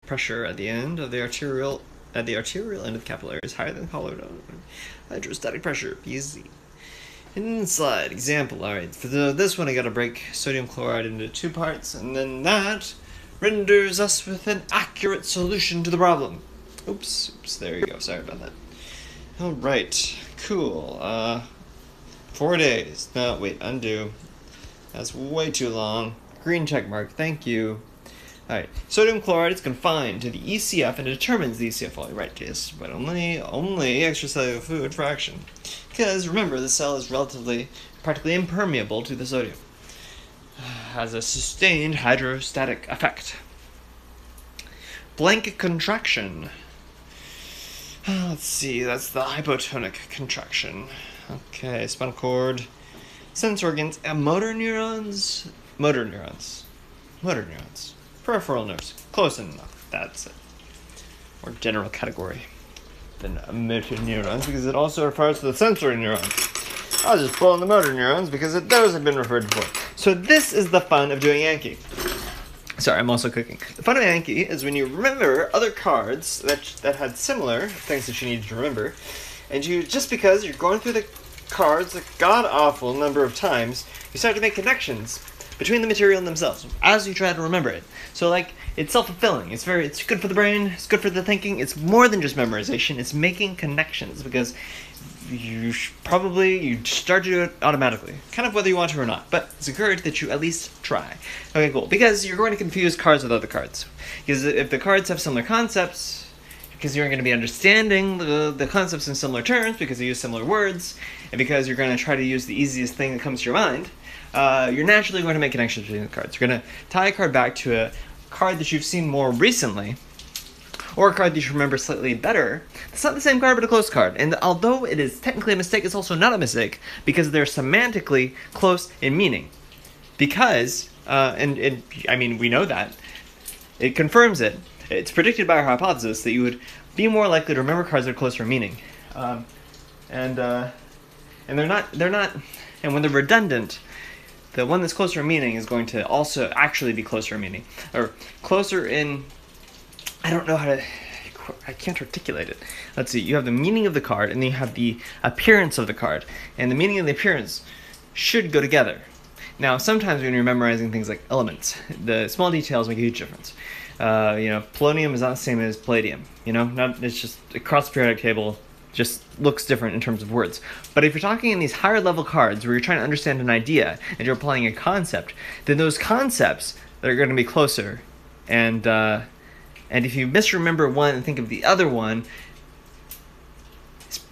pressure at the end of the arterial end of the capillary is higher than colloidal hydrostatic pressure, PZ. Inside example. All right, for this one I gotta break sodium chloride into 2 parts, and then that renders us with an accurate solution to the problem. Oops, there you go. Sorry about that. All right, cool. 4 days. No, wait, undo. That's way too long. Green check mark. Thank you. All right, sodium chloride is confined to the ECF and determines the ECF volume. Right, yes, but only extracellular fluid fraction. Because remember, the cell is practically impermeable to the sodium. Has a sustained hydrostatic effect. Blank contraction. Let's see, that's the hypotonic contraction. Okay, spinal cord, sense organs, and motor neurons. Peripheral nerves. Close enough. That's it. Or general category than motor neurons, because it also refers to the sensory neurons. I'll just pull in the motor neurons because those have been referred to before. So this is the fun of doing Anki. Sorry, I'm also cooking. The fun of Anki is when you remember other cards that had similar things that you needed to remember, and you, just because you're going through the cards a god-awful number of times, you start to make connections between the material and themselves as you try to remember it. So like, it's self-fulfilling. It's good for the brain, it's good for the thinking. It's more than just memorization, it's making connections, because you start to do it automatically, kind of whether you want to or not, but it's encouraged that you at least try. Okay, cool, because you're going to confuse cards with other cards. Because if the cards have similar concepts, because you're going to be understanding the concepts in similar terms, because they use similar words, and because you're going to try to use the easiest thing that comes to your mind, you're naturally going to make connections between the cards. You're going to tie a card back to a card that you've seen more recently, or a card that you remember slightly better. It's not the same card, but a close card. And although it is technically a mistake, it's also not a mistake, because they're semantically close in meaning. Because, I mean, we know that. It confirms it. It's predicted by our hypothesis that you would be more likely to remember cards that are closer in meaning. And they're not, and when they're redundant, the one that's closer in meaning is going to also actually be closer in meaning. Or closer in, I don't know I can't articulate it. Let's see, you have the meaning of the card, and then you have the appearance of the card. And the meaning and the appearance should go together. Now, sometimes when you're memorizing things like elements, the small details make a huge difference. Polonium is not the same as palladium. It's just across the periodic table, just looks different in terms of words. But if you're talking in these higher level cards where you're trying to understand an idea and you're applying a concept, then those concepts are going to be closer. And if you misremember one and think of the other one,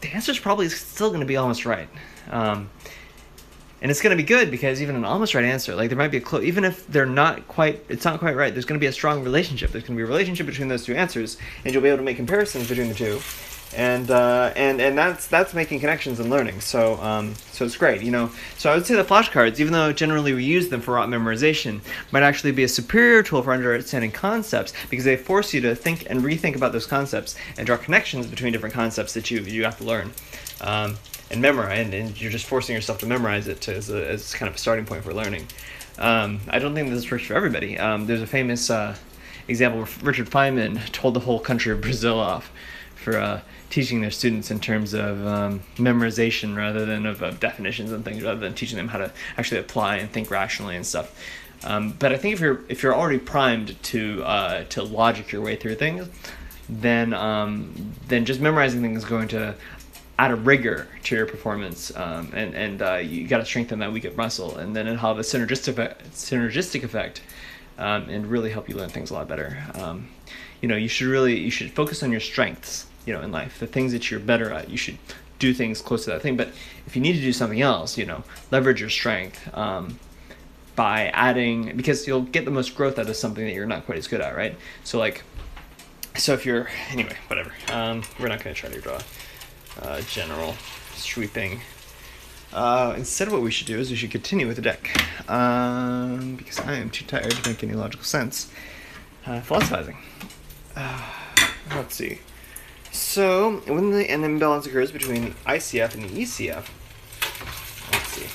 the answer's probably still going to be almost right. And it's going to be good, because even an almost right answer, like there might be even if it's not quite right, there's going to be a strong relationship. There's going to be a relationship between those two answers, and you'll be able to make comparisons between the two. And that's making connections and learning. So it's great, So I would say the flashcards, even though generally we use them for rote memorization, might actually be a superior tool for understanding concepts, because they force you to think and rethink about those concepts and draw connections between different concepts that you have to learn and memorize, and you're just forcing yourself to memorize it as kind of a starting point for learning. I don't think this works for everybody. There's a famous example where Richard Feynman told the whole country of Brazil off for teaching their students in terms of memorization rather than of definitions and things, rather than teaching them how to actually apply and think rationally and stuff. But I think if you're already primed to logic your way through things, then just memorizing things is going to add a rigor to your performance, and you got to strengthen that weak muscle, and then it'll have a synergistic effect, and really help you learn things a lot better. You should focus on your strengths, in life, the things that you're better at. You should do things close to that thing. But if you need to do something else, leverage your strength by adding, because you'll get the most growth out of something that you're not quite as good at, right? So if you're, anyway, whatever. We're not going to try to draw general sweeping. Instead, what we should do is we should continue with the deck, because I am too tired to make any logical sense philosophizing. Let's see. So, when an imbalance occurs between the ICF and the ECF, let's see.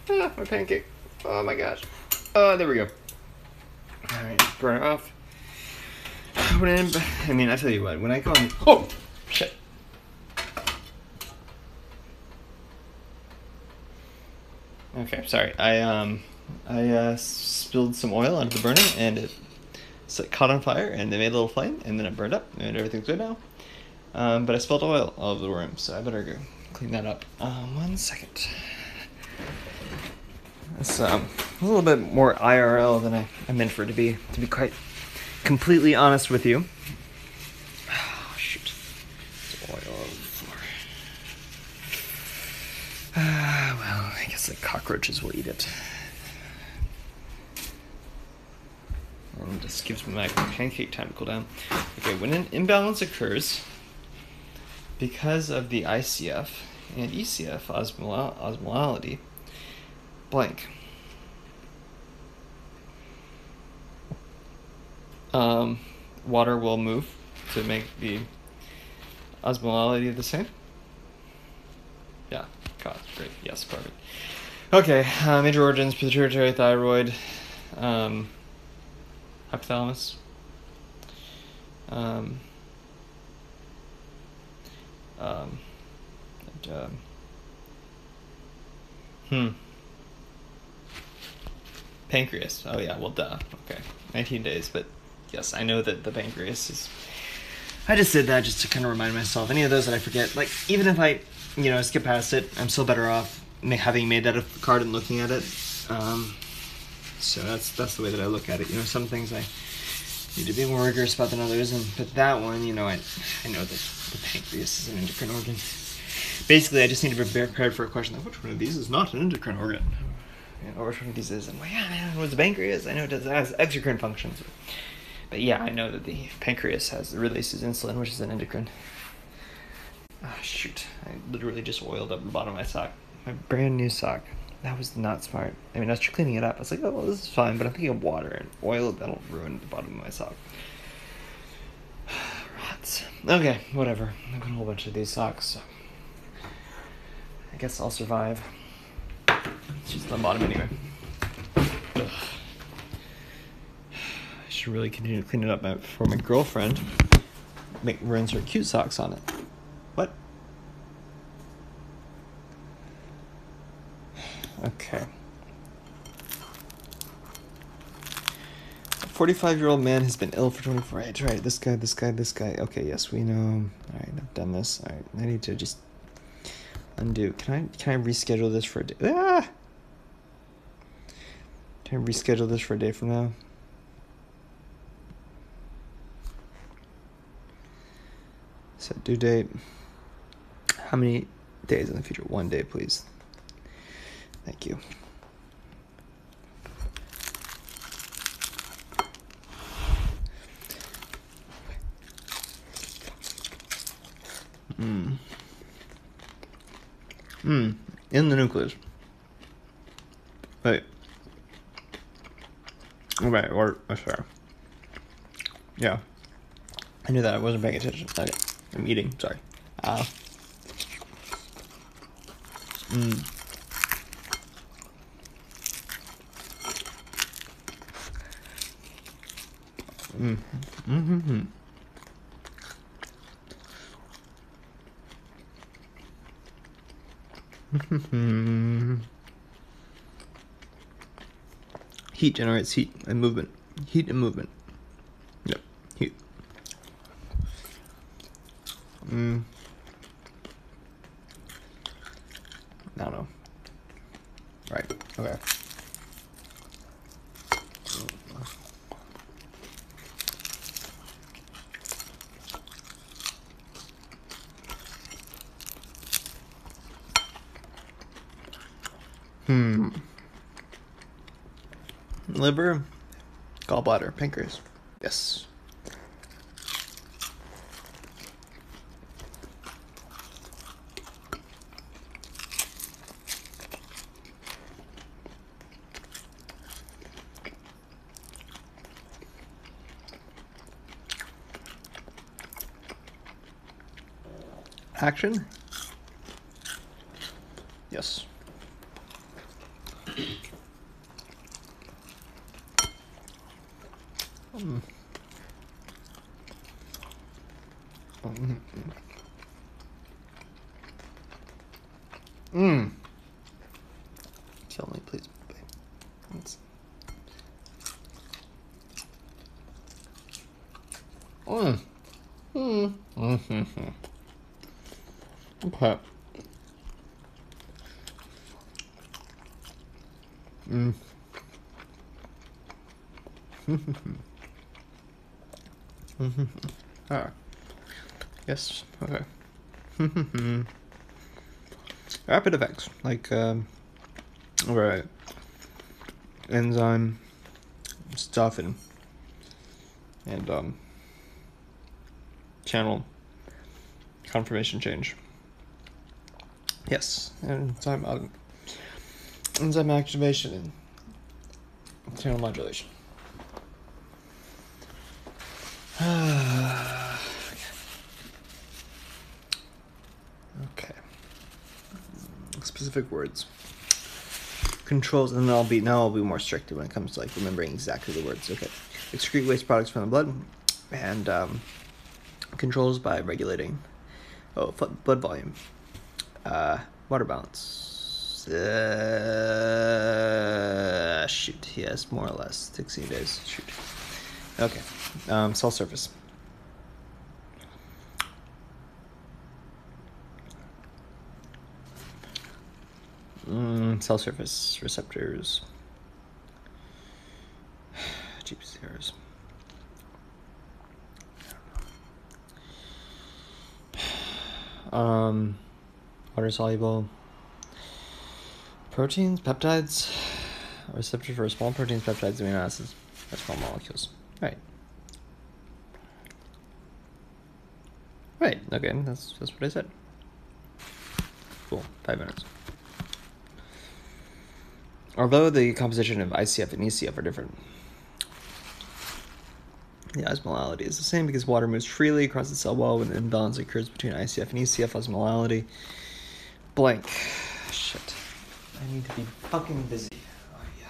My pancake. Oh my gosh. There we go. Alright, burn it off. I mean, I tell you what, when I go on... Oh! Shit. Okay, sorry. I spilled some oil onto the burner, and it caught on fire, and they made a little flame, and then it burned up, and everything's good now. But I spilled oil all over the room, so I better go clean that up. 1 second. It's a little bit more IRL than I meant for it to be quite completely honest with you. Oh, shoot. There's oil all over the floor. Well, I guess the cockroaches will eat it. And this gives me my pancake time to cool down. Okay, when an imbalance occurs because of the ICF and ECF osmolality, blank. Water will move to make the osmolality the same. Yeah, God, great. Yes, perfect. Okay, major organs: pituitary, thyroid, hypothalamus. Pancreas. Oh yeah, well duh. Okay. 19 days, but yes, I know that the pancreas is... I just did that just to kind of remind myself. Any of those that I forget, like, even if I, skip past it, I'm still better off having made that a card and looking at it. So that's the way that I look at it. Some things I need to be more rigorous about than others, but that one, I know that the pancreas is an endocrine organ. Basically, I just need to be prepared for a question like, which one of these is not an endocrine organ? Or which one of these is? I'm like, yeah, man, what's the pancreas? I know it has exocrine functions. But yeah, I know that the pancreas releases insulin, which is an endocrine. Oh, shoot. I literally just oiled up the bottom of my sock. My brand new sock. That was not smart. I mean, as you're cleaning it up, I was like, oh, well, this is fine, but I'm thinking of water and oil, that'll ruin the bottom of my sock. Rats. Okay, whatever. I've got a whole bunch of these socks, so I guess I'll survive. It's just on the bottom anyway. Ugh. I should really continue to clean it up before my girlfriend ruins her cute socks on it. What? Okay. A 45-year-old man has been ill for 24 hours. Right, this guy. Okay, yes, we know. Alright, I've done this. Alright, I need to just undo. Can I reschedule this for a day? Ah! Can I reschedule this for a day from now? Set due date. How many days in the future? 1 day, please. Thank you. In the nucleus. Wait. Okay, sorry. Yeah. I knew that. I wasn't paying attention. Okay. I'm eating. Sorry. Heat generates heat and movement. Heat and movement. Yep. Heat. No. Right. Okay. Liver, gallbladder, pancreas. Yes. Action? Yes. Mm. Mm. Tell me, please, babe. Let's... Mm. Mm. Mm-hmm. Okay. Mm. Mm-hmm. Alright. Yes. Okay. Rapid effects like right, enzyme stuff and channel conformation change. Yes, and enzyme activation and channel modulation. Okay. Specific words. Controls, and I'll be more strict when it comes to like remembering exactly the words. Okay. Excrete waste products from the blood, and controls by regulating blood volume, water balance. Shoot, yes, more or less 16 days. Shoot. Okay. Cell surface. Cell surface receptors. GPCRs. Water soluble proteins, peptides, receptor for small proteins, peptides, amino acids, or small molecules. Right. Right. Okay. That's what I said. Cool. 5 minutes. Although the composition of ICF and ECF are different, the osmolality is the same because water moves freely across the cell wall when an imbalance occurs between ICF and ECF. Osmolality. Blank. Shit. I need to be fucking busy. Oh, yeah.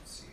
Let's see.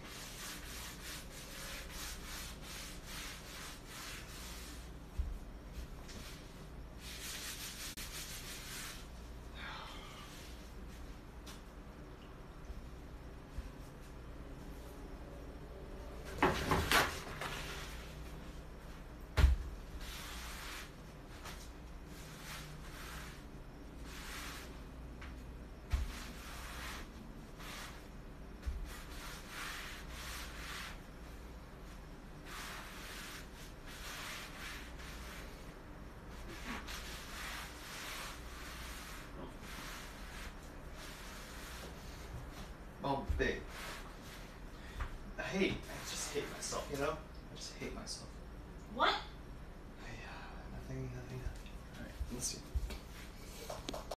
Oh, babe. I just hate myself, you know? I just hate myself. What? Nothing. Alright, let's see.